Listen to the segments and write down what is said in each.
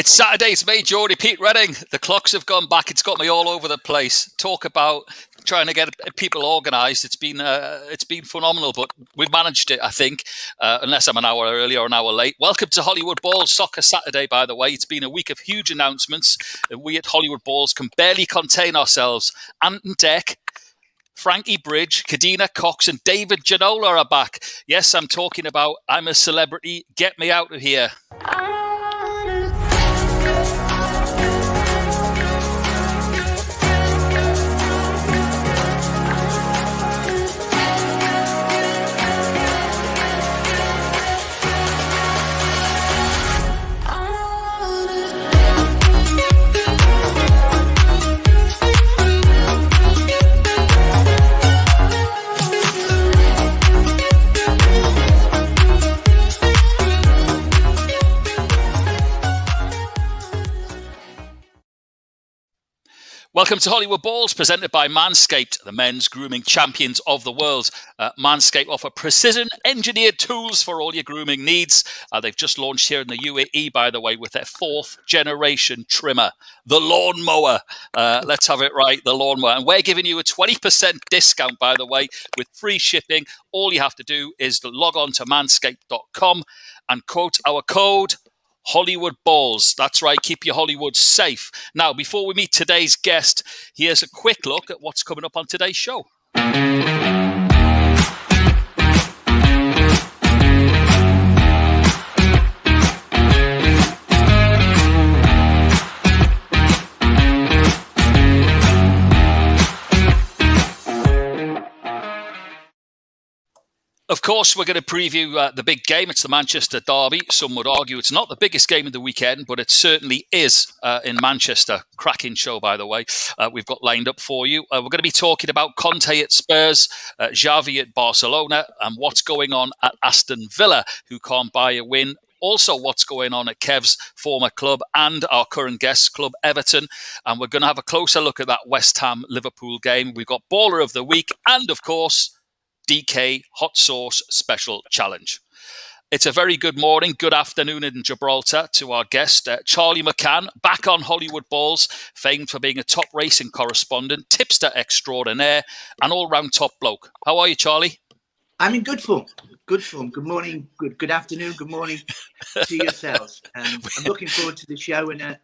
It's Saturday's May, Geordie, Pete Redding. The clocks have gone back. It's got me all over the place. Talk about trying to get people organised. It's been phenomenal, but we've managed it, I think, unless I'm an hour early or an hour late. Welcome to Hollywood Balls Soccer Saturday, by the way. It's been a week of huge announcements. We at Hollywood Balls can barely contain ourselves. Anton Deck, Frankie Bridge, Kadina Cox and David Ginola are back. Yes, I'm talking about I'm a Celebrity, Get Me Out of Here. Welcome to Hollywood Balls, presented by Manscaped, the men's grooming champions of the world. Manscaped offer precision-engineered tools for all your grooming needs. They've just launched here in the UAE, by the way, with their 4th generation trimmer, the lawnmower. Let's have it right, the lawnmower. And we're giving you a 20% discount, by the way, with free shipping. All you have to do is to log on to manscaped.com and quote our code Hollywood Balls. That's right. Keep your Hollywood safe. Now, before we meet today's guest, here's a quick look at what's coming up on today's show. Of course, we're going to preview the big game. It's the Manchester derby. Some would argue it's not the biggest game of the weekend, but it certainly is in Manchester. Cracking show, by the way, we've got lined up for you. We're going to be talking about Conte at Spurs, Xavi at Barcelona, and what's going on at Aston Villa, who can't buy a win. Also, what's going on at Kev's former club and our current guest club, Everton. And we're going to have a closer look at that West Ham-Liverpool game. We've got Baller of the Week and, of course, DK Hot Sauce Special Challenge. It's a very good morning, good afternoon in Gibraltar to our guest, Charlie McCann, back on Hollywood Balls, famed for being a top racing correspondent, tipster extraordinaire, and all-round top bloke. How are you, Charlie? I'm in good form. Good form. Good morning, good afternoon, good morning to yourselves. I'm looking forward to the show and a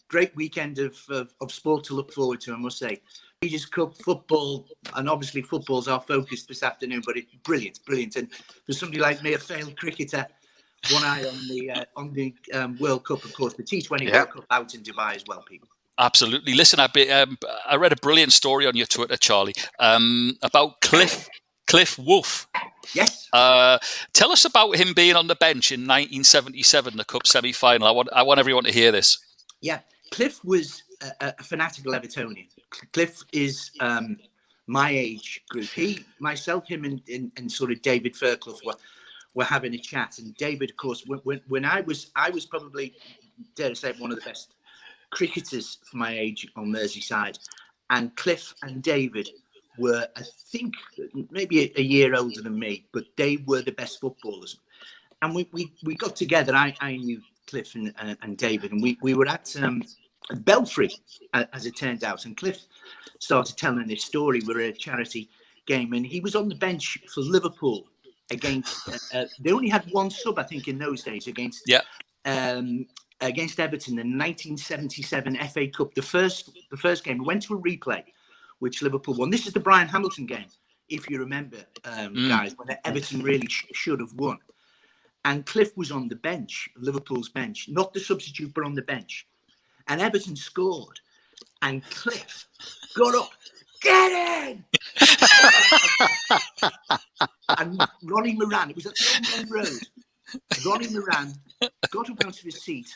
great weekend of sport to look forward to, I must say. Regis Cup football, and obviously football's our focus this afternoon, but it's brilliant. And for somebody like me, a failed cricketer, one eye on the World Cup, of course, the T20 World Cup out in Dubai as well, people. Absolutely. Listen, I read a brilliant story on your Twitter, Charlie, about Cliff Wolf. Yes. Tell us about him being on the bench in 1977, the Cup semi-final. I want everyone to hear this. Yeah, Cliff was a fanatical Evertonian. Cliff is my age group. Myself, him, and sort of David Fairclough were having a chat. And David, of course, when I was probably, dare I say, one of the best cricketers for my age on Merseyside. And Cliff and David were, I think, maybe a year older than me, but they were the best footballers. And we got together. I knew Cliff and David, and we were at Belfry, as it turned out, and Cliff started telling this story. We were at a charity game, and he was on the bench for Liverpool against. They only had one sub, I think, in those days against Everton in 1977 FA Cup. The first game, we went to a replay, which Liverpool won. This is the Brian Hamilton game, if you remember, guys, when Everton really should have won. And Cliff was on the bench, Liverpool's bench, not the substitute, but on the bench. And Everton scored, and Cliff got up, get in! And Ronnie Moran, it was at the Old Road. Ronnie Moran got up out of his seat,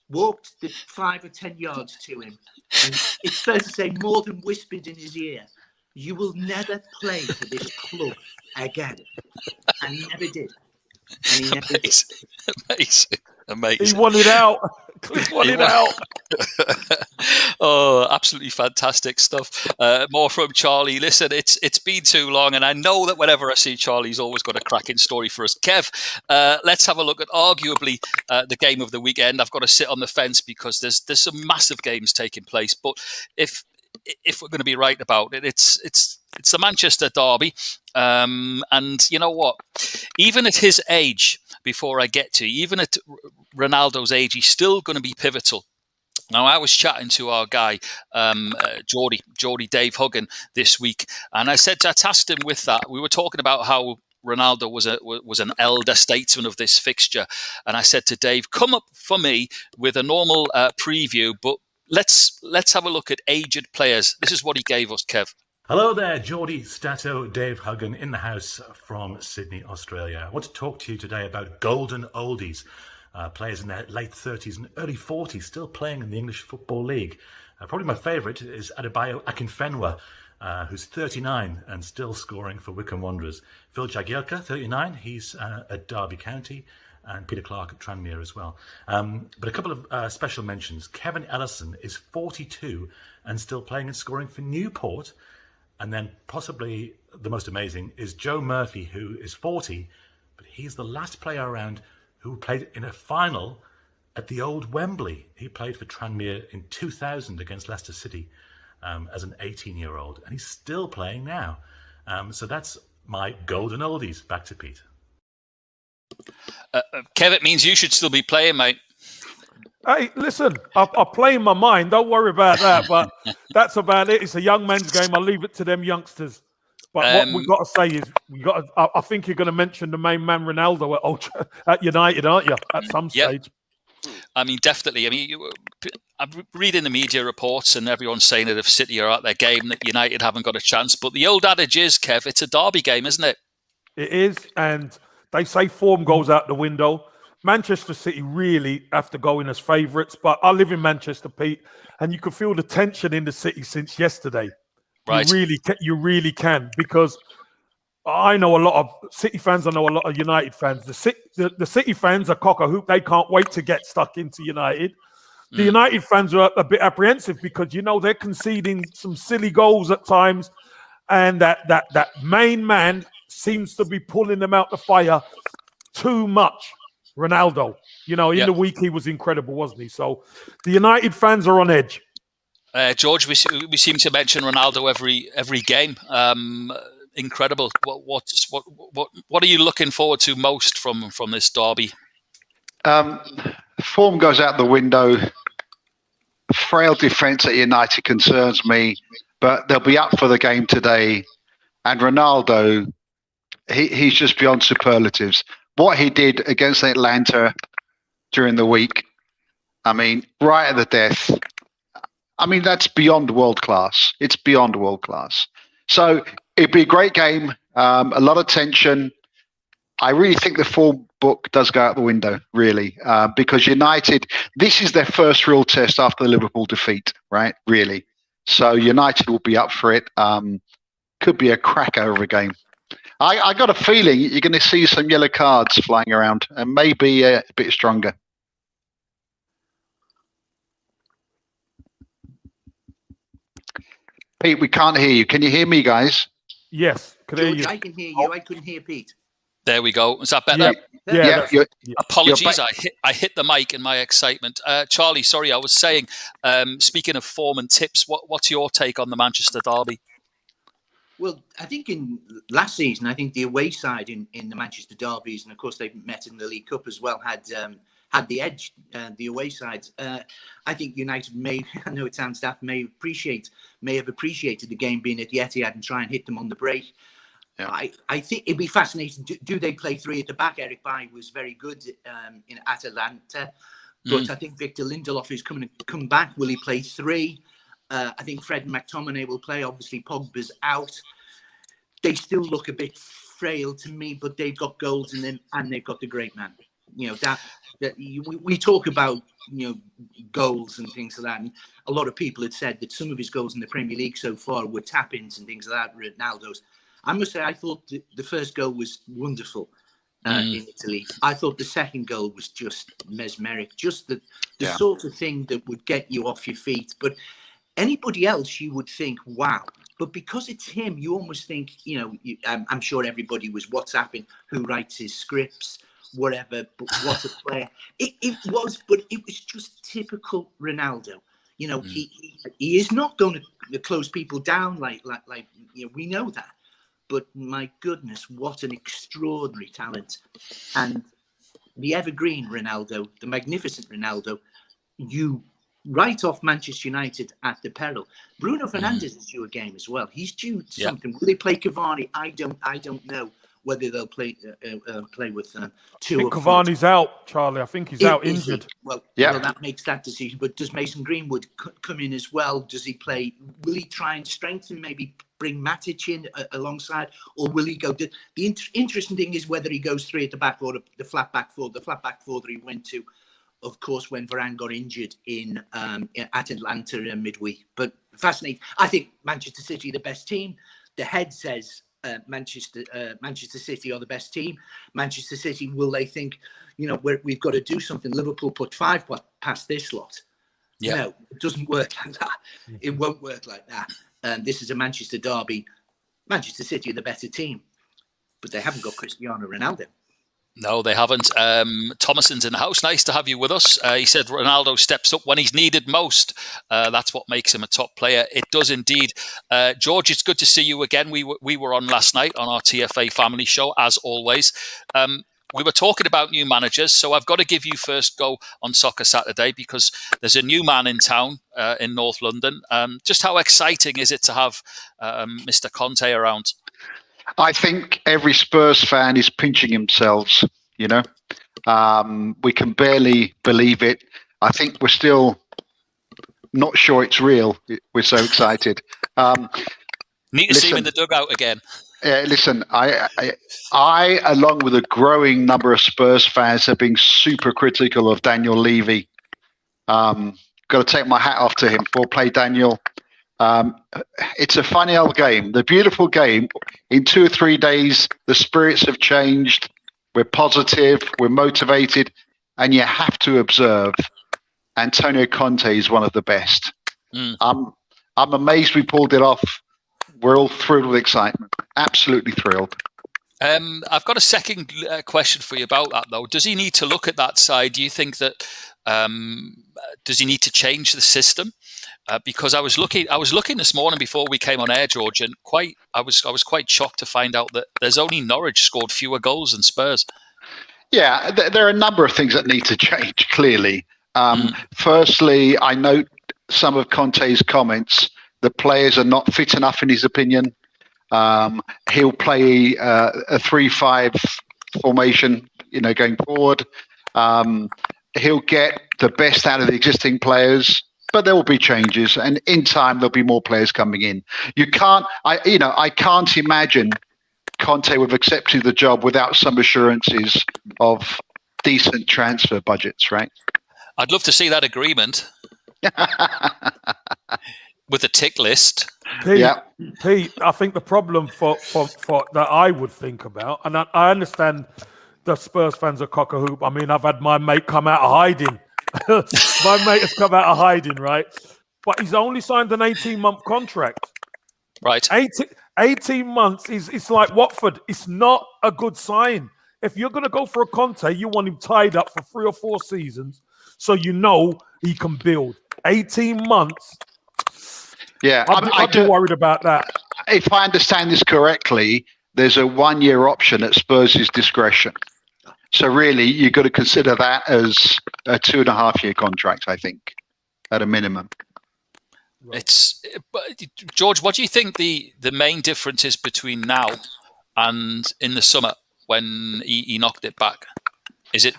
walked the 5 or 10 yards to him, and it's fair to say more than whispered in his ear, "You will never play for this club again." And he never did. And he never did. Amazing. He wanted out. Cliff wanted out. Oh, absolutely fantastic stuff. More from Charlie. Listen, it's been too long, and I know that whenever I see Charlie, he's always got a cracking story for us. Kev, let's have a look at arguably the game of the weekend. I've got to sit on the fence because there's some massive games taking place. But if we're going to be right about it, it's the Manchester derby, and you know what? Even at his age, before I get to, even at Ronaldo's age, he's still going to be pivotal. Now, I was chatting to our guy, Geordie Dave Huggan this week, and I tasked him with that. We were talking about how Ronaldo was an elder statesman of this fixture, and I said to Dave, "Come up for me with a normal preview, but let's have a look at aged players." This is what he gave us, Kev. Hello there, Geordie Stato, Dave Huggan in the house from Sydney, Australia. I want to talk to you today about golden oldies. Players in their late 30s and early 40s still playing in the English Football League. Probably my favourite is Adebayo Akinfenwa, who's 39 and still scoring for Wycombe Wanderers. Phil Jagielka, 39, he's at Derby County, and Peter Clark at Tranmere as well. But a couple of special mentions. Kevin Ellison is 42 and still playing and scoring for Newport. And then possibly the most amazing is Joe Murphy, who is 40, but he's the last player around who played in a final at the old Wembley. He played for Tranmere in 2000 against Leicester City as an 18-year-old, and he's still playing now. So that's my golden oldies. Back to Pete. Kev, it means you should still be playing, mate. Hey, listen, I play in my mind. Don't worry about that. But that's about it. It's a young man's game. I'll leave it to them youngsters. But what we've got to say is, I think you're going to mention the main man, Ronaldo, at United, aren't you? At some stage. I mean, definitely. I mean, I'm reading the media reports and everyone's saying that if City are at their game, that United haven't got a chance. But the old adage is, Kev, it's a derby game, isn't it? It is. And they say form goes out the window. Manchester City really have to go in as favourites. But I live in Manchester, Pete, and you can feel the tension in the city since yesterday. Right. You really can, because I know a lot of City fans. I know a lot of United fans. The City fans are cock a hoop. They can't wait to get stuck into United. The United fans are a bit apprehensive because, you know, they're conceding some silly goals at times, and that main man seems to be pulling them out the fire too much. Ronaldo, you know, in the week he was incredible, wasn't he? So the United fans are on edge. George, we seem to mention Ronaldo every game. Incredible. What are you looking forward to most from this derby? Form goes out the window. Frail defence at United concerns me, but they'll be up for the game today. And Ronaldo, he's just beyond superlatives. What he did against Atlanta during the week, I mean, right at the death. I mean, that's beyond world class. It's beyond world class. So it'd be a great game. A lot of tension. I really think the form book does go out the window, really, because United, this is their first real test after the Liverpool defeat, right? Really. So United will be up for it. Could be a cracker of a game. I got a feeling you're going to see some yellow cards flying around, and maybe a bit stronger. Pete, we can't hear you. Can you hear me, guys? Yes, George, I can hear you. I couldn't hear Pete. There we go. Is that better? Yeah. Apologies, I hit the mic in my excitement. Charlie, sorry, I was saying, speaking of form and tips, what's your take on the Manchester derby? Well, I think in last season, I think the away side in the Manchester derbies, and of course they've met in the League Cup as well, had the edge, the away sides. I think United I know its staff may have appreciated the game being at the Etihad and try and hit them on the break. Yeah. I think it'd be fascinating. Do they play three at the back? Eric Bailly was very good at Atalanta, but I think Victor Lindelof is come back. Will he play three? I think Fred McTominay will play. Obviously, Pogba's out. They still look a bit frail to me, but they've got goals in them and they've got the great man. You know, we talk about, you know, goals and things like that. And a lot of people had said that some of his goals in the Premier League so far were tap-ins and things like that, Ronaldo's. I must say, I thought the first goal was wonderful. in Italy. I thought the second goal was just mesmeric, just the sort of thing that would get you off your feet. But anybody else, you would think, wow. But because it's him, you almost think, I'm sure everybody was WhatsApping who writes his scripts, whatever, but what a player. It was just typical Ronaldo. He is not going to close people down like we know that. But my goodness, what an extraordinary talent. And the evergreen Ronaldo, the magnificent Ronaldo, you write off Manchester United at the peril. Bruno Fernandes is due a game as well. He's due something. Will they play Cavani? I don't know whether they'll play with two. I think Cavani's out, Charlie. I think he's out injured. Well, that makes that decision. But does Mason Greenwood come in as well? Does he play? Will he try and strengthen? Maybe bring Matic in alongside, or will he go? The interesting thing is whether he goes three at the back or the flat back four. The flat back four that he went to, of course, when Varane got injured at Atlanta midweek. But fascinating. I think Manchester City the best team. The head says Manchester City are the best team. Manchester City, will they think, we've got to do something? Liverpool put 5 past this lot. Yeah. No, it doesn't work like that. It won't work like that. This is a Manchester derby. Manchester City are the better team, but they haven't got Cristiano Ronaldo. No, they haven't. Thomason's in the house. Nice to have you with us. He said Ronaldo steps up when he's needed most. That's what makes him a top player. It does indeed. George, it's good to see you again. We were on last night on our TFA family show, as always. We were talking about new managers, so I've got to give you first go on Soccer Saturday because there's a new man in town in North London. Just how exciting is it to have Mr. Conte around? I think every Spurs fan is pinching themselves, we can barely believe it. I think we're still not sure it's real. We're so excited. Need to see him in the dugout again. Listen, I, along with a growing number of Spurs fans, have been super critical of Daniel Levy. Got to take my hat off to him. For play, Daniel. It's a funny old game. The beautiful game. In 2 or 3 days, the spirits have changed. We're positive. We're motivated, and you have to observe. Antonio Conte is one of the best. I'm amazed we pulled it off. We're all thrilled with excitement. Absolutely thrilled. I've got a second question for you about that, though. Does he need to look at that side? Do you think that does he need to change the system? Because I was looking this morning before we came on air, George, and I was quite shocked to find out that there's only Norwich scored fewer goals than Spurs. Yeah, there are a number of things that need to change, clearly. Firstly, I note some of Conte's comments. The players are not fit enough, in his opinion. He'll play a 3-5 formation, going forward. He'll get the best out of the existing players. But there will be changes, and in time there'll be more players coming in. I can't imagine Conte would have accepted the job without some assurances of decent transfer budgets, right? I'd love to see that agreement with a tick list. Pete, I think the problem for that I would think about, and I understand the Spurs fans are cock-a-hoop. I mean, I've had my mate come out of hiding. My mate has come out of hiding, right? But he's only signed an 18-month contract. Right. 18 months it's like Watford. It's not a good sign. If you're going to go for a Conte, you want him tied up for 3 or 4 seasons so he can build. 18 months. Yeah, I'd be worried about that. If I understand this correctly, there's a 1-year option at Spurs' discretion. So really, you've got to consider that as a 2.5-year contract, I think, at a minimum. George, what do you think the main difference is between now and in the summer when he knocked it back? Is it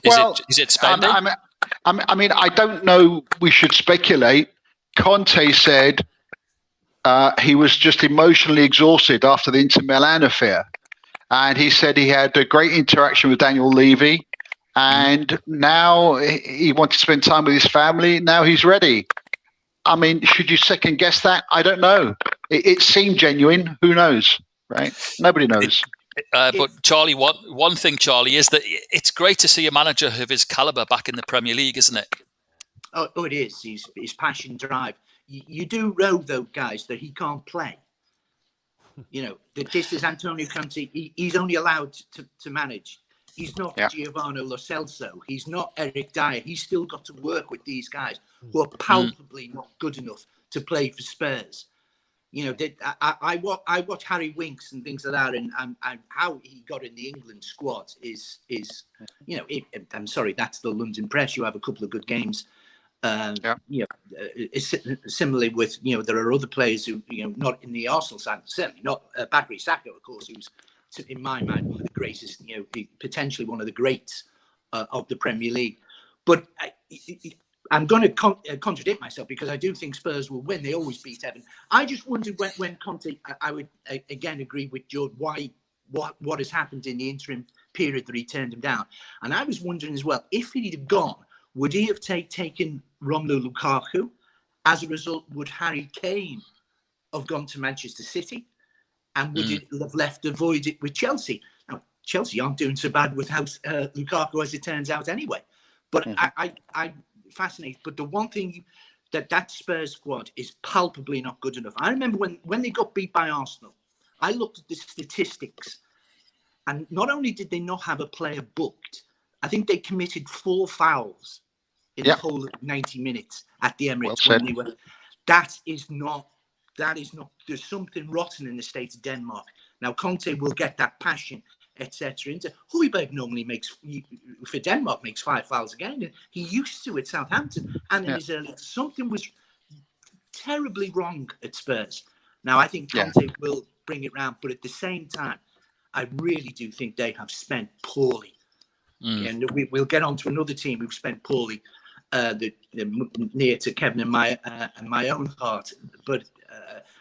spending? I mean, I don't know. We should speculate. Conte said he was just emotionally exhausted after the Inter Milan affair. And he said he had a great interaction with Daniel Levy. And now he wanted to spend time with his family. Now he's ready. I mean, should you second guess that? I don't know. It seemed genuine. Who knows, right? Nobody knows. But Charlie, one thing, Charlie, is that it's great to see a manager of his caliber back in the Premier League, isn't it? Oh, it is. His passion, drive. You do know, though, guys, that he can't play. You know, that this is Antonio Conte. He's only allowed to manage. He's not Giovanni Lo Celso. He's not Eric Dyer. He's still got to work with these guys who are palpably not good enough to play for Spurs. You know, I watch Harry Winks and things like that, and how he got in the England squad is you know, I'm sorry, that's the London press. You have a couple of good games. You know, similarly with, you know, there are other players who, you know, not in the Arsenal side, certainly not Bakary Saka, of course, who's in my mind one of the greatest, you know, potentially one of the greats of the Premier League. But I'm going to contradict myself, because I do think Spurs will win. They always beat Everton. I just wondered when Conte, I would again agree with George, what has happened in the interim period that he turned him down. And I was wondering as well, if he'd have gone, would he have taken Romelu Lukaku? As a result, would Harry Kane have gone to Manchester City? And would it have left the void with Chelsea? Now, Chelsea aren't doing so bad without Lukaku, as it turns out, anyway. But I'm fascinated. But the one thing that Spurs squad is palpably not good enough. I remember when they got beat by Arsenal, I looked at the statistics, and not only did they not have a player booked, I think they committed 4 fouls in the whole of 90 minutes at the Emirates. That is not. There's something rotten in the state of Denmark. Now, Conte will get that passion, etc. Into Højbjerg normally for Denmark makes 5 fouls a game. And he used to at Southampton, and in his early, something was terribly wrong at Spurs. Now, I think Conte will bring it round, but at the same time, I really do think they have spent poorly. And we'll get on to another team who've spent poorly, near to Kevin and my own heart. But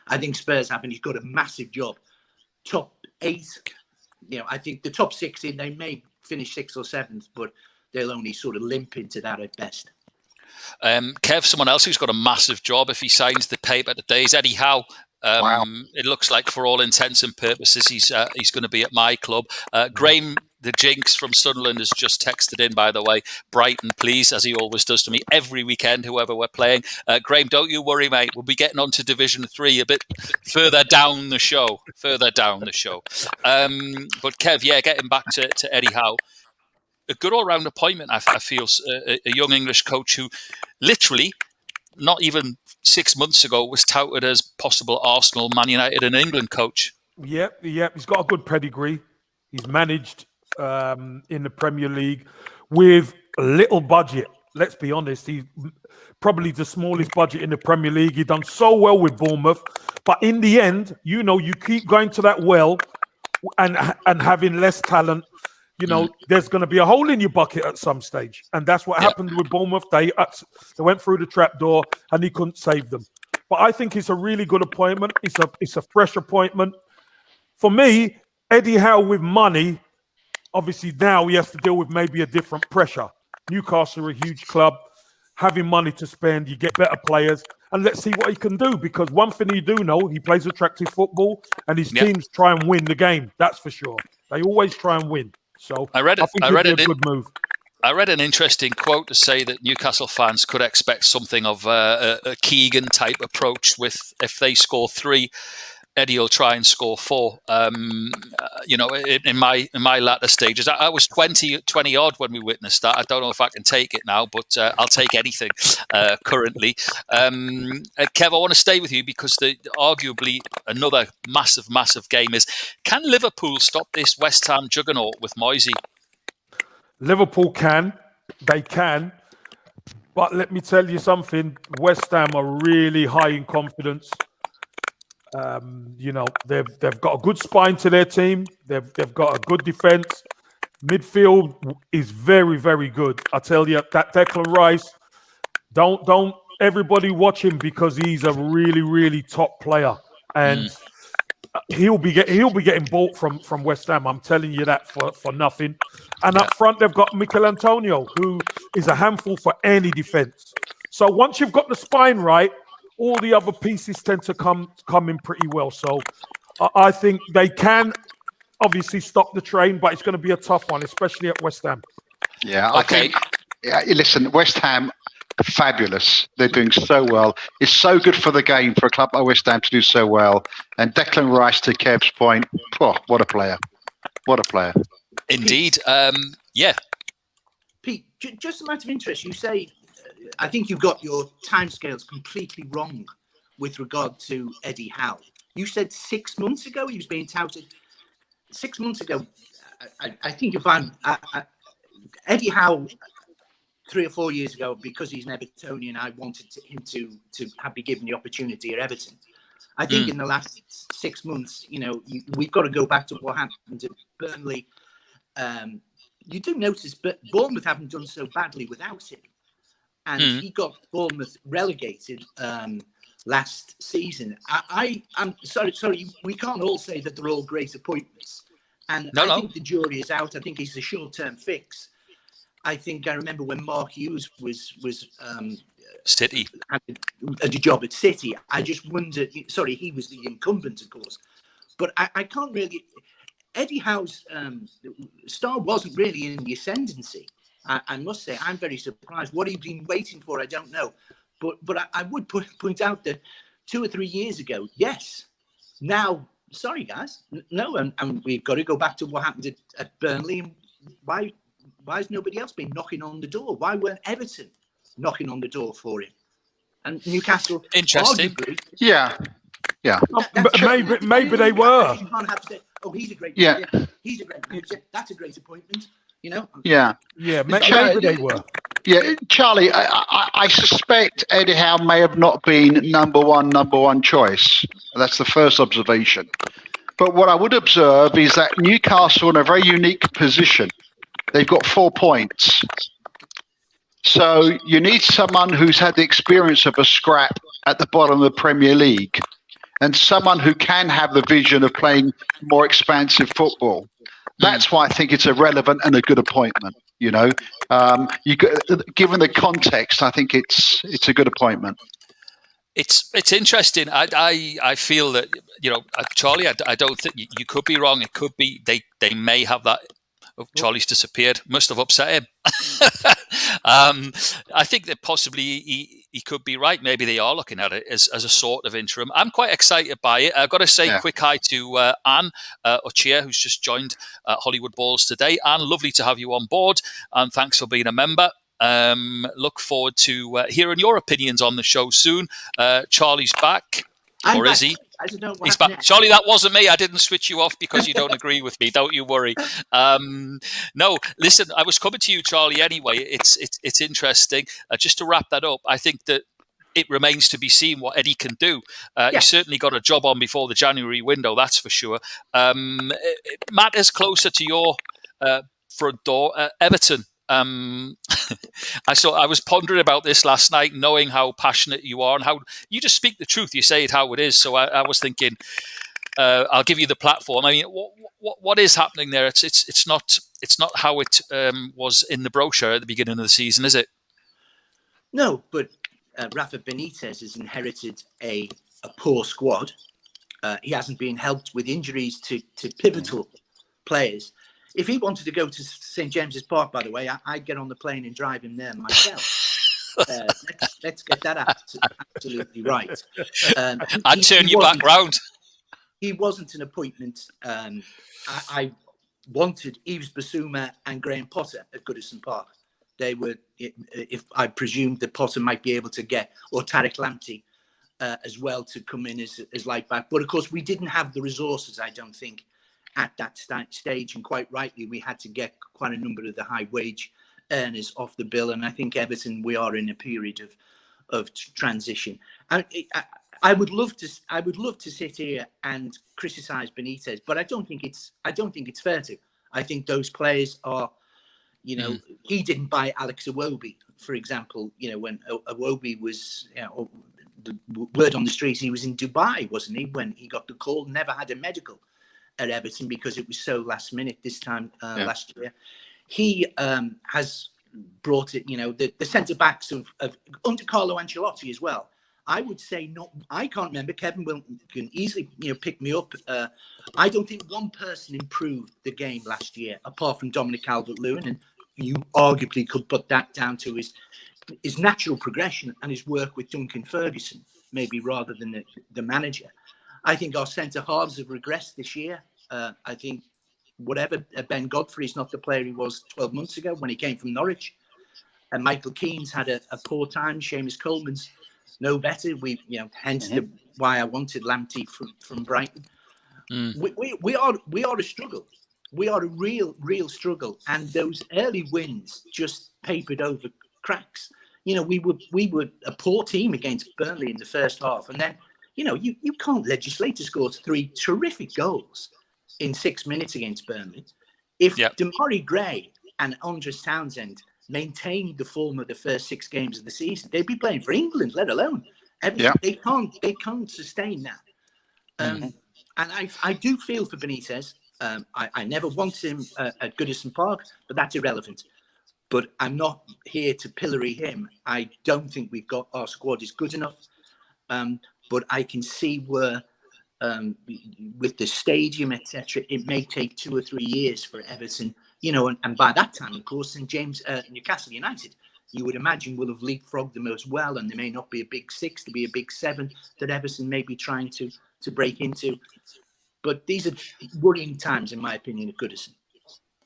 I think Spurs have, and he's got a massive job. Top 8, you know, I think the top 6 in, they may finish 6th or 7th, but they'll only sort of limp into that at best. Kev, someone else who's got a massive job if he signs the paper today is Eddie Howe. It looks like, for all intents and purposes, he's going to be at my club. Graham, the Jinx from Sunderland, has just texted in, by the way, Brighton, please, as he always does to me every weekend, whoever we're playing. Graham, don't you worry, mate. We'll be getting on to Division 3 a bit further down the show. But Kev, getting back to Eddie Howe. A good all-round appointment, I feel, a young English coach who literally, not even 6 months ago, was touted as possible Arsenal, Man United and England coach. Yep. He's got a good pedigree. He's managed in the Premier League with a little budget. Let's be honest. He's probably the smallest budget in the Premier League. He done so well with Bournemouth. But in the end, you know, you keep going to that well and having less talent. You know, there's going to be a hole in your bucket at some stage. And that's what happened with Bournemouth. They went through the trapdoor and he couldn't save them. But I think it's a really good appointment. It's a fresh appointment. For me, Eddie Howe with money, obviously now he has to deal with maybe a different pressure. Newcastle are a huge club. Having money to spend, you get better players. And let's see what he can do. Because one thing you do know, he plays attractive football and his teams try and win the game. That's for sure. They always try and win. So I read a good move. I read an interesting quote to say that Newcastle fans could expect something of a Keegan type approach with, if they score 3, Eddie will try and score 4. You know, in my latter stages, I was 20 odd when we witnessed that. I don't know if I can take it now, but I'll take anything currently. Kev, I want to stay with you because arguably another massive game is, can Liverpool stop this West Ham juggernaut with Moisey? Liverpool can. They can. But let me tell you something. West Ham are really high in confidence. You know, they've got a good spine to their team. They've got a good defense. Midfield is very, very good. I tell you, that Declan Rice, don't everybody watch him, because he's a really, really top player, and he'll be getting bought from West Ham. I'm telling you that for nothing. And up front, they've got Mikel Antonio, who is a handful for any defense. So once you've got the spine right, all the other pieces tend to come in pretty well. So I think they can obviously stop the train, but it's going to be a tough one, especially at West Ham. Yeah, I think. Yeah, listen, West Ham, fabulous. They're doing so well. It's so good for the game for a club like West Ham to do so well. And Declan Rice, to Kev's point, what a player! What a player! Indeed. Yeah. Pete, just a matter of interest, you say, I think you've got your timescales completely wrong with regard to Eddie Howe. You said 6 months ago he was being touted. 6 months ago, I think if Eddie Howe 3 or 4 years ago, because he's an Evertonian, I wanted him to be given the opportunity at Everton. I think in the last 6 months, we've got to go back to what happened at Burnley. You do notice, but Bournemouth haven't done so badly without him, and he got Bournemouth relegated last season. I'm sorry, we can't all say that they're all great appointments, and I think the jury is out. I think he's a short-term fix. I think I remember when Mark Hughes was City had a job at City. I just wondered. Sorry, he was the incumbent, of course, but I can't really. Eddie Howe's star wasn't really in the ascendancy. I must say, I'm very surprised. What he'd been waiting for, I don't know. But I would point out that 2 or 3 years ago, yes. Now, sorry guys, no, and we've got to go back to what happened at Burnley. And why has nobody else been knocking on the door? Why weren't Everton knocking on the door for him? And Newcastle, interesting. Arguably, Yeah. Maybe they were. You can't have to say, "Oh, he's a great manager. He's a great manager. That's a great appointment." Yeah. Maybe they were. Yeah, Charlie, I suspect Eddie Howe may have not been number one choice. That's the first observation. But what I would observe is that Newcastle in a very unique position. They've got 4 points. So you need someone who's had the experience of a scrap at the bottom of the Premier League and someone who can have the vision of playing more expansive football. That's why I think it's a relevant and a good appointment. Given the context, I think it's a good appointment. It's interesting. I feel that Charlie. I don't think you could be wrong. It could be they may have that. Oh, Charlie's disappeared. Must have upset him. I think that possibly he could be right. Maybe they are looking at it as a sort of interim. I'm quite excited by it. I've got to say quick hi to Anne Ochia, who's just joined Hollywood Balls today. Anne, lovely to have you on board, and thanks for being a member. Look forward to hearing your opinions on the show soon. Charlie's back. Or is he? He's back. Next. Charlie, that wasn't me. I didn't switch you off because you don't agree with me. Don't you worry. No, listen, I was coming to you, Charlie, anyway. It's interesting. Just to wrap that up, I think that it remains to be seen what Eddie can do. He's certainly got a job on before the January window, that's for sure. Matt is closer to your front door. Everton. I was pondering about this last night, knowing how passionate you are and how you just speak the truth. You say it how it is. So I was thinking, I'll give you the platform. I mean, what is happening there? It's not how it was in the brochure at the beginning of the season, is it? No, but Rafa Benitez has inherited a poor squad. He hasn't been helped with injuries to pivotal players. If he wanted to go to St. James's Park, by the way, I'd get on the plane and drive him there myself. Let's get that absolutely right. I'd turn you back round. He wasn't an appointment. I wanted Yves Bissouma and Graham Potter at Goodison Park. They were, if I presumed that Potter might be able to get, or Tariq Lamptey as well, to come in as light back. But of course, we didn't have the resources, I don't think, at that stage, and quite rightly, we had to get quite a number of the high wage earners off the bill. And I think Everton, we are in a period of transition. I would love to sit here and criticise Benitez, but I don't think it's fair to. I think those players are, he didn't buy Alex Iwobi, for example. When Iwobi was, the word on the street, he was in Dubai, wasn't he? When he got the call, never had a medical at Everton because it was so last minute this time last year. He has brought it, the centre backs of under Carlo Ancelotti as well. I would say not. I can't remember. Kevin can easily pick me up. I don't think one person improved the game last year apart from Dominic Calvert-Lewin, and you arguably could put that down to his natural progression and his work with Duncan Ferguson, maybe rather than the manager. I think our centre halves have regressed this year. I think whatever Ben Godfrey's not the player he was 12 months ago when he came from Norwich, and Michael Keane's had a poor time. Seamus Coleman's no better. Hence why I wanted Lamptey from Brighton. We are a struggle. We are a real struggle, and those early wins just papered over cracks. We were a poor team against Burnley in the first half, and then you can't legislate to score 3 terrific goals in 6 minutes against Burnley. If Damari Gray and Andres Townsend maintained the form of the first 6 games of the season, they'd be playing for England, let alone everything. They can't sustain that. And I do feel for Benitez. I never wanted him at Goodison Park, but that's irrelevant. But I'm not here to pillory him. I don't think our squad is good enough. But I can see where, with the stadium, etc., it may take 2 or 3 years for Everton, and by that time, of course, St James, Newcastle United, you would imagine will have leapfrogged them as well, and there may not be a big 6, to be a big 7 that Everton may be trying to break into. But these are worrying times, in my opinion, at Goodison.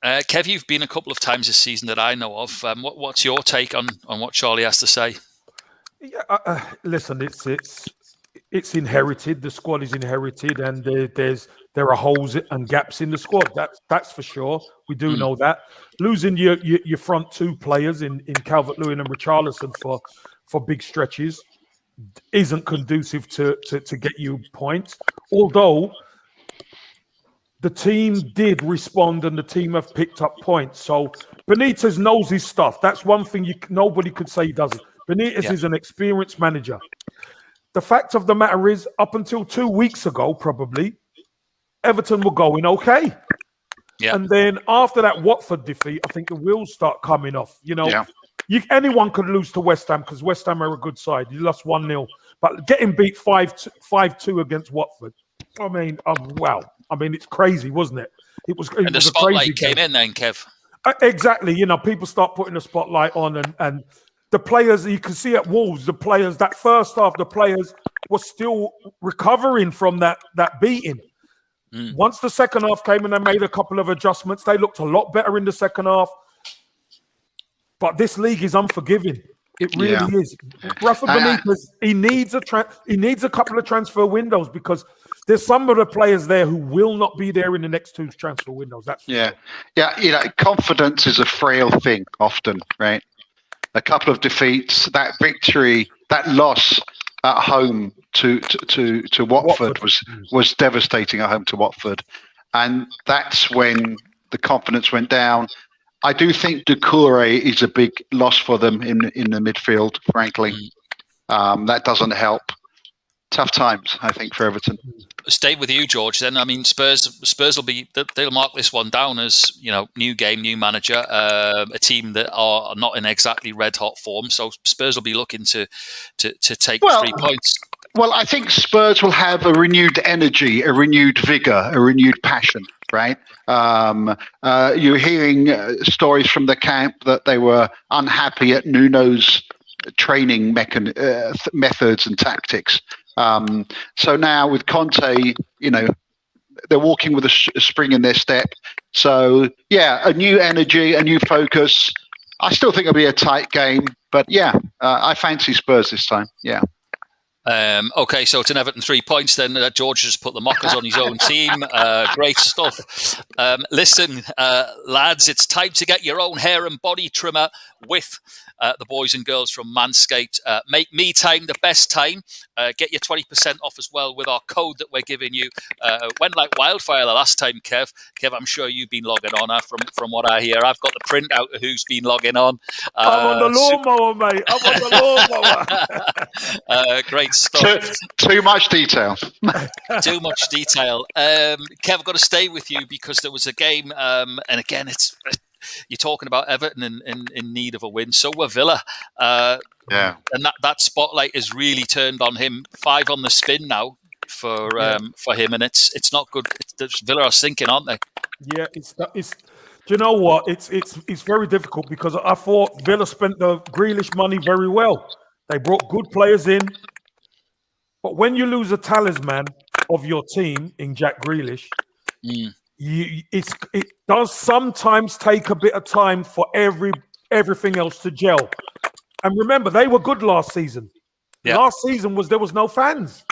Kev, you've been a couple of times this season that I know of. What's your take on what Charlie has to say? Yeah, listen, it's inherited. The squad is inherited, and there are holes and gaps in the squad. That's for sure. We do know that. Losing your front 2 players in Calvert-Lewin and Richarlison for big stretches isn't conducive to get you points. Although the team did respond and the team have picked up points. So Benitez knows his stuff. That's one thing nobody could say he doesn't. Benitez is an experienced manager. The fact of the matter is, up until 2 weeks ago, probably, Everton were going okay. Yeah. And then after that Watford defeat, I think the wheels start coming off. Anyone could lose to West Ham because West Ham are a good side. You lost 1-0. But getting beat 5-2 against Watford, I mean, wow. I mean, it's crazy, wasn't it? It was the spotlight came in then, Kev. Exactly. People start putting the spotlight on, and the players, you can see at Wolves, that first half, the players were still recovering from that beating. Once the second half came and they made a couple of adjustments, they looked a lot better in the second half. But this league is unforgiving. It really is. Rafa Benitez, he needs a couple of transfer windows because there's some of the players there who will not be there in the next 2 transfer windows. That's sure. Confidence is a frail thing often, right? A couple of defeats, that victory, that loss at home to Watford was devastating at home to Watford, and that's when the confidence went down. I do think Doucouré is a big loss for them in the midfield, frankly. That doesn't help. Tough times, I think, for Everton. Stay with you, George. Then I mean, Spurs they'll mark this one down as new game, new manager, a team that are not in exactly red hot form. So Spurs will be looking to take 3 points. Well, I think Spurs will have a renewed energy, a renewed vigor, a renewed passion. Right? You're hearing stories from the camp that they were unhappy at Nuno's training methods and tactics. So now with Conte, they're walking with a spring in their step. So, a new energy, a new focus. I still think it'll be a tight game, but I fancy Spurs this time. Yeah. Okay, so it's an Everton 3 points then. George just put the mockers on his own team. Great stuff. Listen, lads, it's time to get your own hair and body trimmer with the boys and girls from Manscaped. Make me time the best time. Get your 20% off as well with our code that we're giving you. Went like wildfire the last time, Kev. Kev, I'm sure you've been logging on from what I hear. I've got the printout of who's been logging on. I'm on the lawnmower, mate. I'm on the lawnmower. Great stuff. Too much detail. Too much detail. Kev, I've got to stay with you because there was a game, and again, you're talking about Everton in need of a win. So were Villa. Yeah. And that spotlight is really turned on him. 5 on the spin now for him, and it's not good. Villa are sinking, aren't they? Yeah, it's. Do you know what? It's very difficult because I thought Villa spent the Grealish money very well. They brought good players in, but when you lose a talisman of your team in Jack Grealish, it does sometimes take a bit of time for everything else to gel. And remember, they were good last season. Yeah. Last season there was no fans.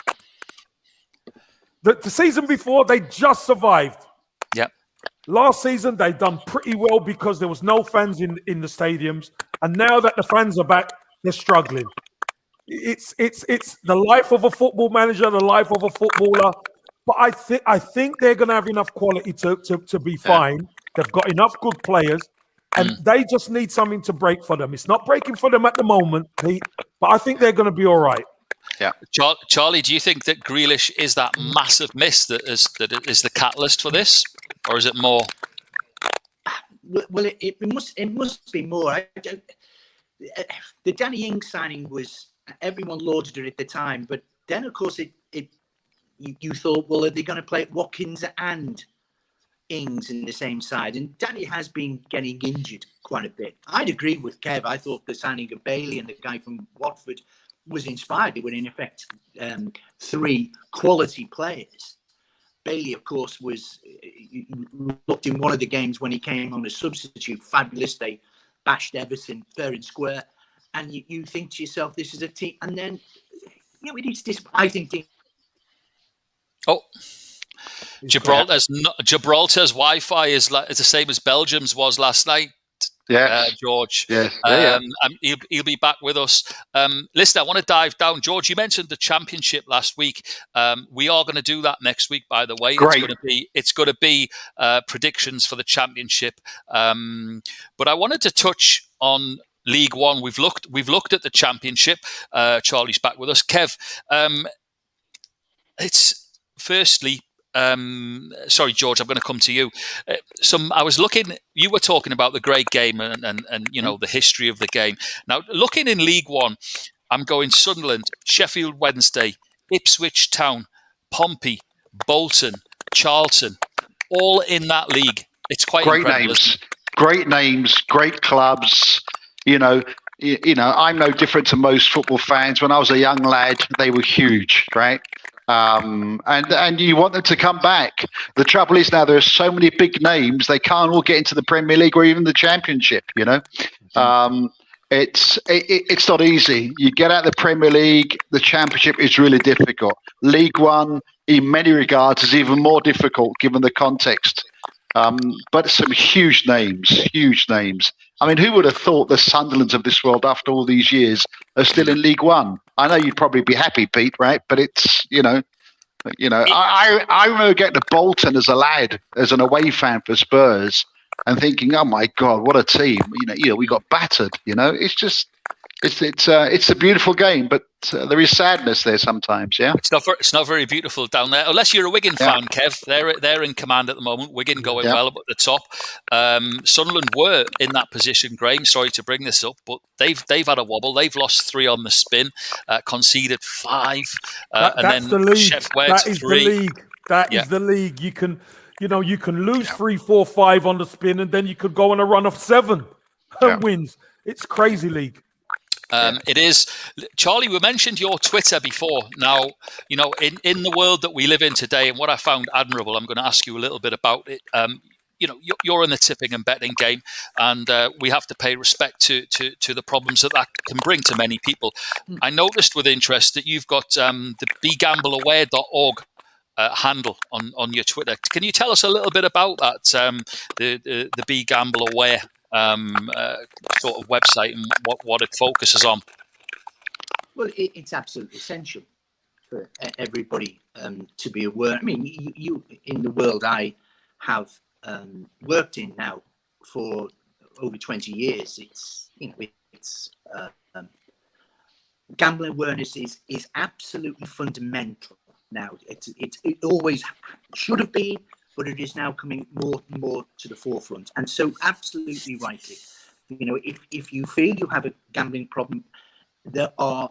The season before, they just survived. Yeah. Last season, they done pretty well because there was no fans in the stadiums. And now that the fans are back, they're struggling. It's the life of a football manager, the life of a footballer. But I think they're going to have enough quality to be fine. They've got enough good players. And they just need something to break for them. It's not breaking for them at the moment, Pete, but I think they're going to be all right. Yeah. Charlie, do you think that Grealish is that massive miss that is the catalyst for this? Or is it more? Well, it must be more. The Danny Ings signing was, everyone lauded it at the time, but then of course you thought, well, are they going to play Watkins and Ings in the same side? And Danny has been getting injured quite a bit. I'd agree with Kev. I thought the signing of Bailey and the guy from Watford was inspired. They were in effect 3 quality players. Bailey, of course, looked in one of the games when he came on as substitute. Fabulous. They bashed Everton fair and square. And you think to yourself, this is a team. And then, it is disappointing. Oh, Gibraltar's Wi-Fi is the same as Belgium's was last night. Yes. George. Yes. He'll be back with us. Listen, I want to dive down. George, you mentioned the championship last week. We are going to do that next week, by the way. Great. It's going to be predictions for the championship. But I wanted to touch on League One. We've looked at the championship. Charlie's back with us. Kev, it's firstly. Sorry, George, I'm going to come to you. I was looking. You were talking about the great game and the history of the game. Now, looking in League One, I'm going Sunderland, Sheffield Wednesday, Ipswich Town, Pompey, Bolton, Charlton, all in that league. It's quite great incredible, names, great names, great clubs. I'm no different to most football fans. When I was a young lad, they were huge, right? And you want them to come back. The trouble is now there are so many big names, they can't all get into the Premier League or even the Championship. It's not easy. You get out of the Premier League, the Championship is really difficult. League One, in many regards, is even more difficult given the context. But some huge names. I mean, who would have thought the Sunderlands of this world, after all these years, are still in League One? I know you'd probably be happy, Pete, right? But it's, I remember getting to Bolton as a lad, as an away fan for Spurs, and thinking, oh my God, what a team! We got battered. It's just, it's a beautiful game, but there is sadness there sometimes. Yeah, it's not very beautiful down there, unless you're a Wigan fan, Kev. They're in command at the moment. Wigan going well up at the top. Sunderland were in that position. Graham, sorry to bring this up, but they've had a wobble. They've lost 3 on the spin, conceded 5, and then the league. Chef Wed That is 3. the league. That is the league. You can lose 3, 4, 5 on the spin, and then you could go on a run of 7 wins. It's crazy league. It is. Charlie, we mentioned your Twitter before. Now, in the world that we live in today, and what I found admirable, I'm going to ask you a little bit about it. You're in the tipping and betting game, and we have to pay respect to the problems that can bring to many people. I noticed with interest that you've got the begambleaware.org handle on your Twitter. Can you tell us a little bit about that, the Be Gamble Aware sort of website and what it focuses on? Well, it's absolutely essential for everybody to be aware. I mean, you in the world I have worked in now for over 20 years. It's gambling awareness is absolutely fundamental now. It always should have been, but it is now coming more and more to the forefront. And so, absolutely rightly, if you feel you have a gambling problem, there are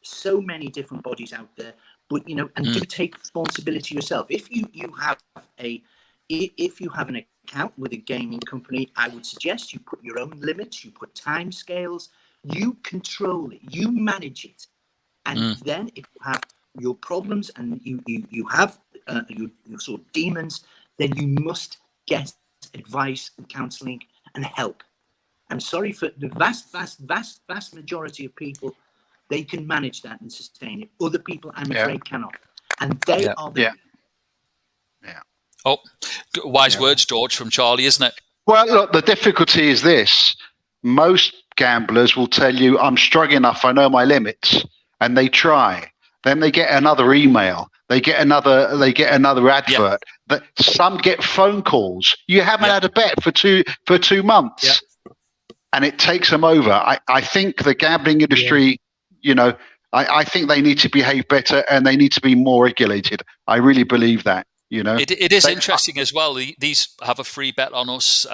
so many different bodies out there. But and do take responsibility yourself. If you have an account with a gaming company, I would suggest you put your own limits, you put time scales, you control it, you manage it, and then if you have your problems and you have your sort of demons, then you must get advice and counselling and help. I'm sorry, for the vast majority of people, they can manage that and sustain it. Other people, I'm afraid, cannot, and they are the Oh, wise words, George, from Charlie, isn't it? Well, look, the difficulty is this. Most gamblers will tell you, I'm strong enough, I know my limits, and they try. Then they get another email. They get another advert. That some get phone calls. You haven't had a bet for two months. And it takes them over. I think the gambling industry, I think they need to behave better and they need to be more regulated. I really believe that. It is interesting as well. These have a free bet on us.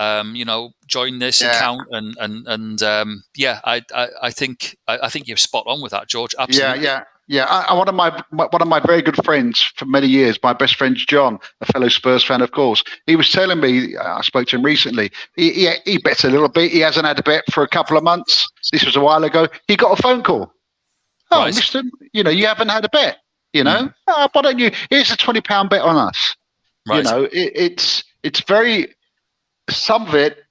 Join this account, and I think you're spot on with that, George. Absolutely. Yeah. One of my very good friends for many years, my best friend John, a fellow Spurs fan, of course. He was telling me, I spoke to him recently. He bets a little bit. He hasn't had a bet for a couple of months. This was a while ago. He got a phone call. Oh, right. Mister, you haven't had a bet. Why don't you? Here's a £20 bet on us. Right. It's very. Some of it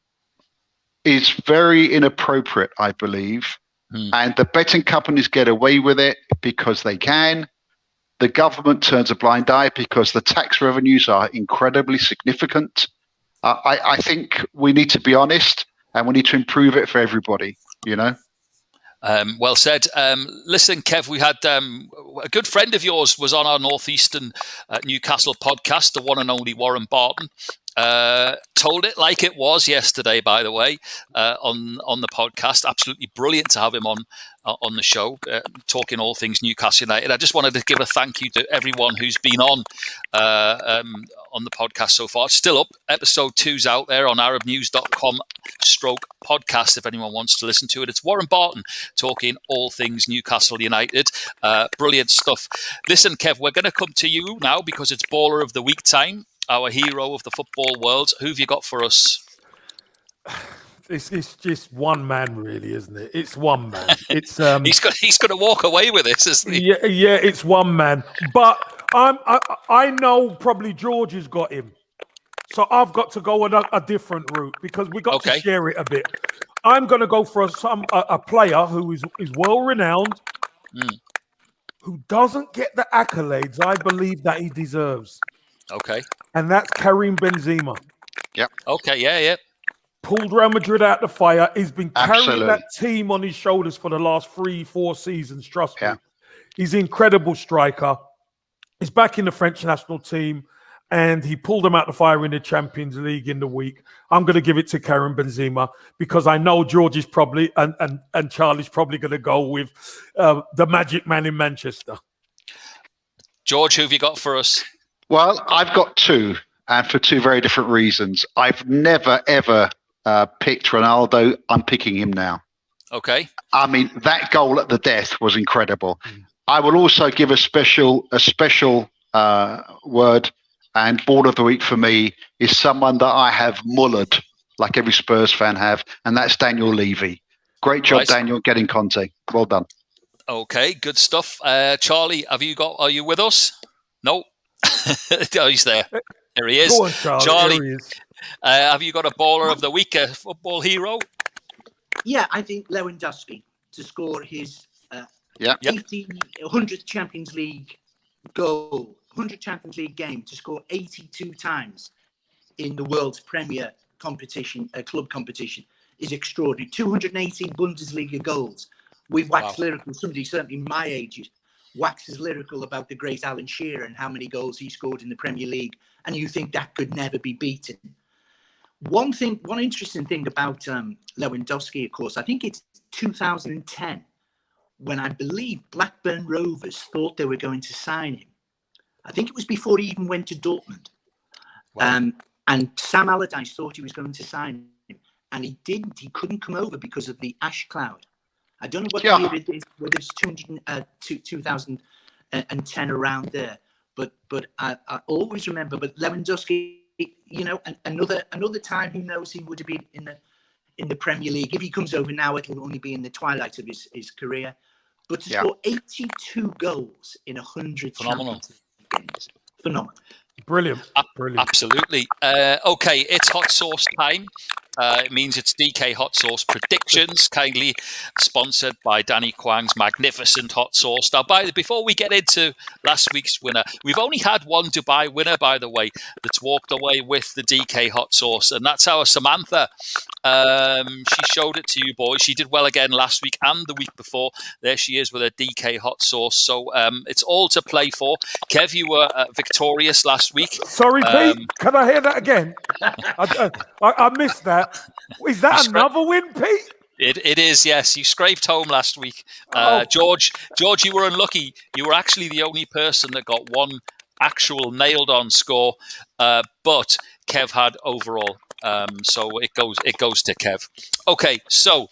is very inappropriate, I believe, and the betting companies get away with it because they can. The government turns a blind eye because the tax revenues are incredibly significant. I think we need to be honest, and we need to improve it for everybody. Well said. Listen, Kev, we had a good friend of yours was on our Northeastern Newcastle podcast, the one and only Warren Barton. Told it like it was yesterday, by the way, on the podcast. Absolutely brilliant to have him on the show, talking all things Newcastle United. I just wanted to give a thank you to everyone who's been on the podcast so far. It's still up. Episode 2's out there on arabnews.com/podcast if anyone wants to listen to it. It's Warren Barton talking all things Newcastle United. Brilliant stuff. Listen, Kev, we're going to come to you now because it's Baller of the Week time. Our hero of the football world. Who have you got for us? It's just one man, really, isn't it? It's one man. It's he's going to walk away with this, isn't he? Yeah, it's one man. But I know probably George has got him, so I've got to go on a different route because we got to share it a bit. I'm going to go for a player who is well renowned, who doesn't get the accolades I believe that he deserves. Okay. And that's Karim Benzema. Yep. Okay, yeah. Pulled Real Madrid out the fire. He's been carrying that team on his shoulders for the last 3-4 seasons, trust me. He's an incredible striker. He's back in the French national team, and he pulled them out the fire in the Champions League in the week. I'm going to give it to Karim Benzema because I know George is probably, and Charlie's probably going to go with the magic man in Manchester. George, who have you got for us? Well, I've got two, and for two very different reasons. I've never, ever picked Ronaldo. I'm picking him now. Okay. I mean, that goal at the death was incredible. I will also give a special word, and Ball of the Week for me is someone that I have mullered, like every Spurs fan have, and that's Daniel Levy. Great job, Daniel, getting Conte. Well done. Okay, good stuff. Charlie, are you with us? No. Oh, he's there. There he is. Go on, Charlie. There he is. Have you got a Baller of the Week, a football hero? Yeah, I think Lewandowski to score his 100th Champions League goal, 100 Champions League game, to score 82 times in the world's premier competition, club competition, is extraordinary. 218 Bundesliga goals. We've waxed lyrical. Somebody, certainly my age, waxes lyrical about the great Alan Shearer and how many goals he scored in the Premier League, and you think that could never be beaten. One interesting thing about Lewandowski, of course, I think it's 2010, when I believe Blackburn Rovers thought they were going to sign him. I think it was before he even went to Dortmund. Wow. And Sam Allardyce thought he was going to sign him, and he didn't. He couldn't come over because of the ash cloud. I don't know what year it is, whether it's 2010 around there. But I always remember. But Lewandowski, another time, who knows, he would have been in the Premier League. If he comes over now, it'll only be in the twilight of his career. But to score 82 goals in 100 Champions League games, phenomenal. Brilliant. Absolutely. Okay, it's hot sauce time. It means it's DK Hot Sauce Predictions, kindly sponsored by Danny Kwang's magnificent hot sauce. Now, before we get into last week's winner, we've only had one Dubai winner, by the way, that's walked away with the DK Hot Sauce, and that's our Samantha. She showed it to you boys. She did well again last week and the week before. There she is with a DK Hot Sauce. So it's all to play for. Kev, you were victorious last week. Sorry, Pete. Can I hear that again? I missed that. Is that another win, Pete? It is, yes. You scraped home last week. George, you were unlucky. You were actually the only person that got one actual nailed-on score, but Kev had overall. So it goes to Kev. Okay, so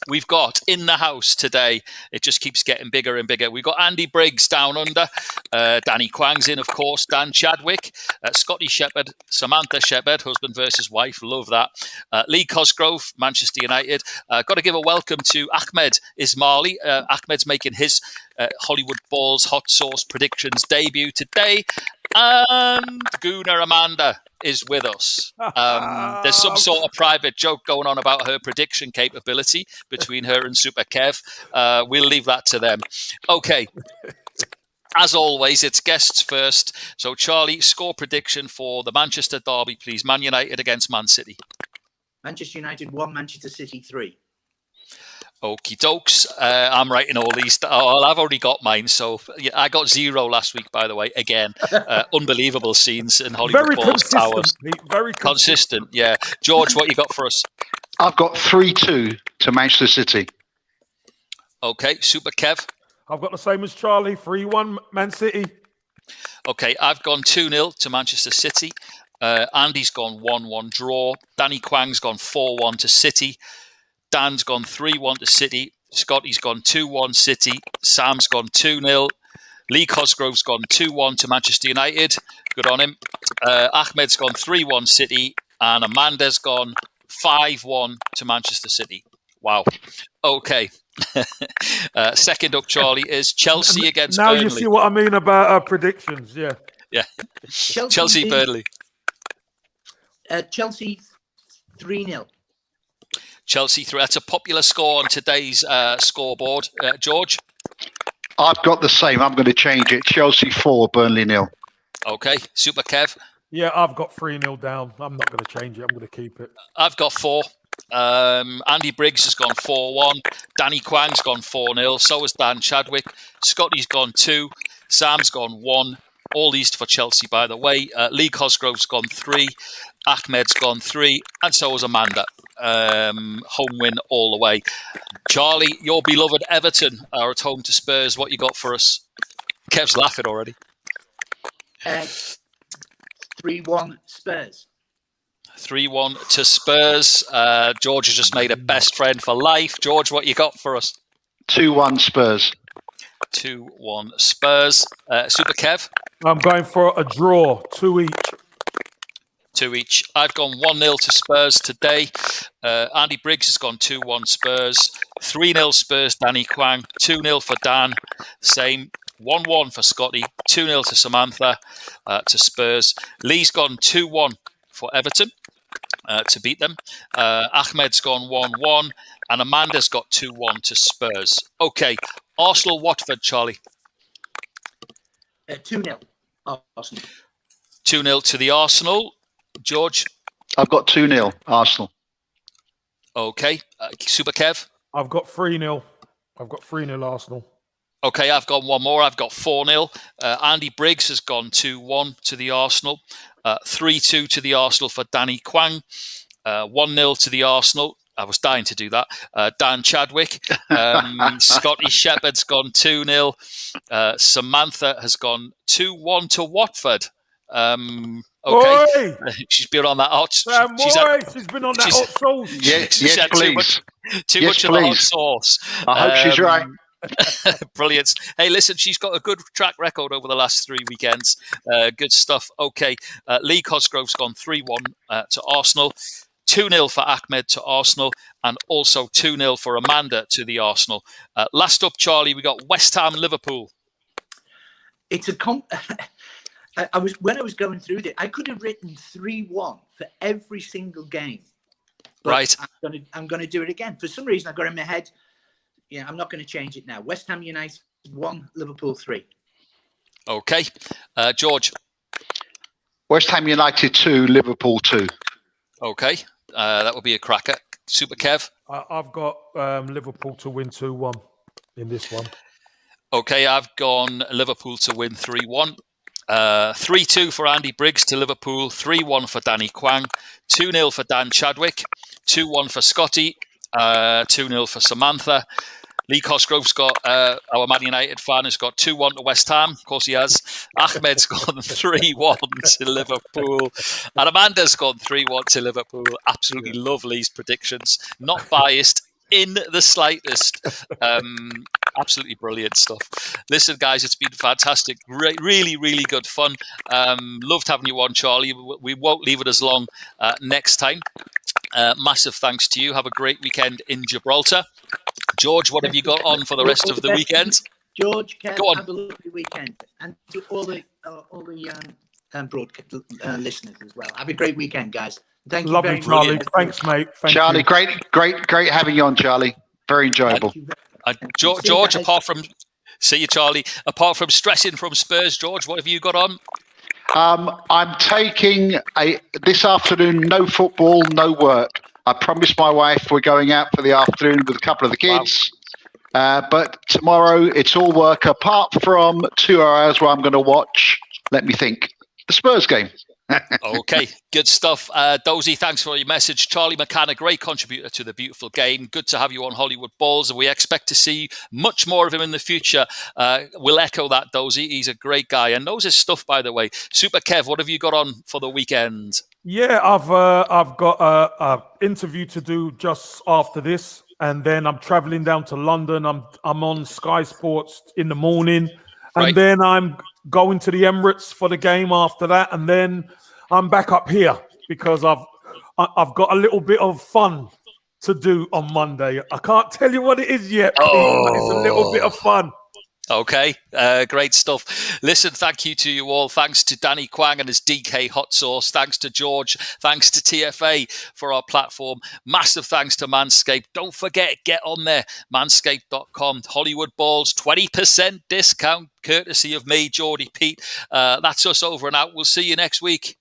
we've got in the house today. It just keeps getting bigger and bigger. We've got Andy Briggs down under, Danny Kwang's in, of course, Dan Chadwick, Scotty Shepherd, Samantha Shepherd, husband versus wife, love that. Lee Cosgrove, Manchester United. Got to give a welcome to Ahmed Ismaili. Ahmed's making his Hollywood Balls hot sauce predictions debut today. And Guna Amanda is with us. There's some sort of private joke going on about her prediction capability between her and Super Kev. We'll leave that to them. Okay. As always, it's guests first. So, Charlie, score prediction for the Manchester derby, please. Man United against Man City. Manchester United 1, Manchester City 3. Okie dokes. I'm writing all these. I've already got mine. So yeah, I got 0 last week, by the way. Again, unbelievable scenes in Hollywood Balls Towers. Very consistent. Yeah. George, what you got for us? I've got 3-2 to Manchester City. Okay. Super Kev. I've got the same as Charlie. 3-1 Man City. Okay. I've gone 2-0 to Manchester City. Andy's gone 1-1 draw. Danny Kwang's gone 4-1 to City. Dan's gone 3-1 to City. Scotty's gone 2-1 City. Sam's gone 2-0. Lee Cosgrove's gone 2-1 to Manchester United. Good on him. Ahmed's gone 3-1 City. And Amanda's gone 5-1 to Manchester City. Wow. Okay. Second up, Charlie, is Chelsea against Burnley. Now you see what I mean about our predictions. Yeah. Chelsea Burnley. Chelsea 3-0. Chelsea 3. That's a popular score on today's scoreboard. George? I've got the same. I'm going to change it. Chelsea 4, Burnley 0. Okay. Super Kev? Yeah, I've got 3-0 down. I'm not going to change it. I'm going to keep it. I've got 4. Andy Briggs has gone 4-1. Danny Kwang's gone 4-0. So has Dan Chadwick. Scotty's gone 2. Sam's gone 1. All these for Chelsea, by the way. Lee Cosgrove's gone 3. Ahmed's gone 3. And so has Amanda. Home win all the way. Charlie, your beloved Everton are at home to Spurs. What you got for us? Kev's laughing already. 3-1 Spurs. 3-1 to Spurs. George has just made a best friend for life. George, what you got for us? 2-1 Spurs. 2-1 Spurs. Super Kev? I'm going for a draw, 2 each. 2 each. I've gone 1-0 to Spurs today. Andy Briggs has gone 2-1 Spurs. 3-0 Spurs, Danny Kwang. 2-0 for Dan. Same. 1-1 for Scotty. 2-0 to Samantha to Spurs. Lee's gone 2-1 for Everton to beat them. Ahmed's gone 1-1. And Amanda's got 2-1 to Spurs. Okay. Arsenal-Watford, Charlie. 2-0 Arsenal. 2-0 to the Arsenal. George? I've got 2-0 Arsenal. Okay. Super Kev? I've got 3-0. I've got 3-0 Arsenal. Okay, I've got one more. I've got 4-0. Andy Briggs has gone 2-1 to the Arsenal. 3-2 to the Arsenal for Danny Kwang. 1-0 to the Arsenal. I was dying to do that. Dan Chadwick. Scotty Shepherd's gone 2-0. Samantha has gone 2-1 to Watford. Okay, Oi! she's been on that hot. She's been on that she's- hot sauce. Yes, she's yes, had please. too Yes, much of the hot please. sauce. I hope she's right. Brilliant. Hey, listen, she's got a good track record over the last 3 weekends. Good stuff. Okay, Lee Cosgrove's gone 3-1 to Arsenal. 2-0 for Ahmed to Arsenal, and also 2-0 for Amanda to the Arsenal. Last up, Charlie, we got West Ham Liverpool. It's a when I was going through it, I could have written 3-1 for every single game. But Right. I'm gonna do it again. For some reason, I got in my head. Yeah, I'm not going to change it now. West Ham United 1, Liverpool 3. Okay, George. West Ham United 2, Liverpool 2. Okay, that would be a cracker. Super Kev. I've got Liverpool to win 2-1 in this one. Okay, I've gone Liverpool to win 3-1. 3-2 for Andy Briggs to Liverpool. 3-1 for Danny Kwang. 2-0 for Dan Chadwick. 2-1 for Scotty. 2-0 for Samantha. Lee Cosgrove's got, our Man United fan, has got 2-1 to West Ham. Of course he has. Ahmed's gone 3-1 to Liverpool. And Amanda's gone 3-1 to Liverpool. Absolutely love Lee's predictions. Not biased in the slightest. Absolutely brilliant stuff. Listen, guys, it's been fantastic. Really, really good fun. Loved having you on, Charlie. We won't leave it as long next time. Massive thanks to you. Have a great weekend in Gibraltar. George, what have you got on for the rest of the weekend? George, Kev, Go on. have a lovely weekend, and to all the broadcast listeners as well. Have a great weekend, guys. Thank you Lovely, very Charlie. much. Thanks, mate. Thank Charlie, you. great having you on, Charlie. Very enjoyable. George, see you, Charlie. Apart from stressing from Spurs, George, what have you got on? I'm taking this afternoon, no football, no work. I promised my wife we're going out for the afternoon with a couple of the kids. Wow. But tomorrow it's all work apart from 2 hours where I'm going to watch, let me think, the Spurs game. Okay, good stuff. Dozy, thanks for your message. Charlie McCann, a great contributor to the beautiful game. Good to have you on Hollywood Balls, and we expect to see much more of him in the future. We'll echo that, Dozy. He's a great guy and knows his stuff, by the way. Super Kev, what have you got on for the weekend? Yeah, I've got a interview to do just after this, and then I'm traveling down to London. I'm on Sky Sports in the morning, and then I'm going to the Emirates for the game after that, and then I'm back up here because I've got a little bit of fun to do on Monday. I can't tell you what it is yet, Pete, but it's a little bit of fun. Okay, great stuff. Listen, thank you to you all. Thanks to Danny Kwang and his DK hot sauce. Thanks to George. Thanks to TFA for our platform. Massive thanks to Manscaped. Don't forget, get on there, manscaped.com. Hollywood Balls, 20% discount, courtesy of me, Geordie Pete. That's us over and out. We'll see you next week.